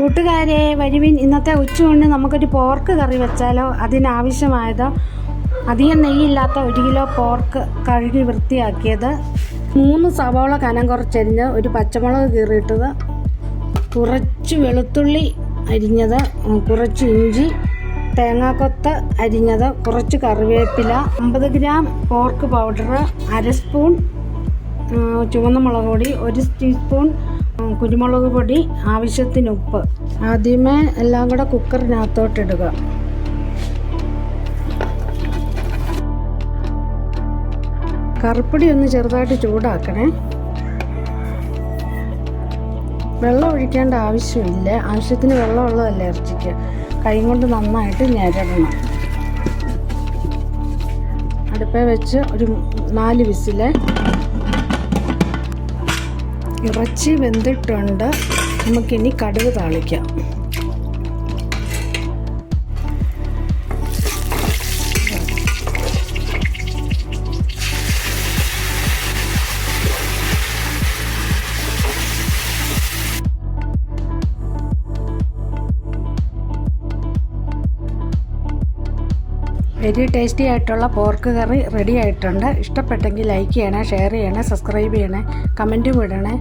കൂട്ടുകാരെ വരുവിൻ, ഇന്നത്തെ ഉച്ചയൂണിന് നമുക്കൊരു പോർക്ക് കറി വെച്ചാലോ. അതിനാവശ്യമായത് അധികം നെയ്യില്ലാത്ത 1 കിലോ പോർക്ക് കഴുകി വൃത്തിയാക്കിയത്, 3 സവാള കനം കുറച്ചരിഞ്ഞ്, ഒരു പച്ചമുളക് കീറിയിട്ടത്, കുറച്ച് വെളുത്തുള്ളി അരിഞ്ഞത്, കുറച്ച് ഇഞ്ചി, തേങ്ങാക്കൊത്ത് അരിഞ്ഞത്, കുറച്ച് കറിവേപ്പില, 50 ഗ്രാം പോർക്ക് പൗഡർ, 1/2 സ്പൂൺ ചുവന്ന മുളക് പൊടി, 1 ടീസ്പൂൺ കുരുമുളക് പൊടി, ആവശ്യത്തിന് ഉപ്പ്. ആദ്യമേ എല്ലാം കൂടെ കുക്കറിനകത്തോട്ടിടുക. കറിപ്പൊടി ഒന്ന് ചെറുതായിട്ട് ചൂടാക്കണേ. വെള്ളം ഒഴിക്കേണ്ട ആവശ്യമില്ല, ആവശ്യത്തിന് വെള്ളമുള്ളതല്ല ഇറച്ചിക്ക്. കൈ കൊണ്ട് നന്നായിട്ട് ഞെരടണം. അടുപ്പേ വെച്ച് ഒരു 4 വിസില്. ഇറച്ചി വെന്തിട്ടുണ്ട്. നമുക്കിനി കടുക് താളിക്കാം. വെരി ടേസ്റ്റി ആയിട്ടുള്ള പോർക്ക് കറി റെഡി ആയിട്ടുണ്ട്. ഇഷ്ടപ്പെട്ടെങ്കിൽ ലൈക്ക് ചെയ്യണേ, ഷെയർ ചെയ്യണേ, സബ്സ്ക്രൈബ് ചെയ്യണേ, കമൻറ്റും ഇടണേ.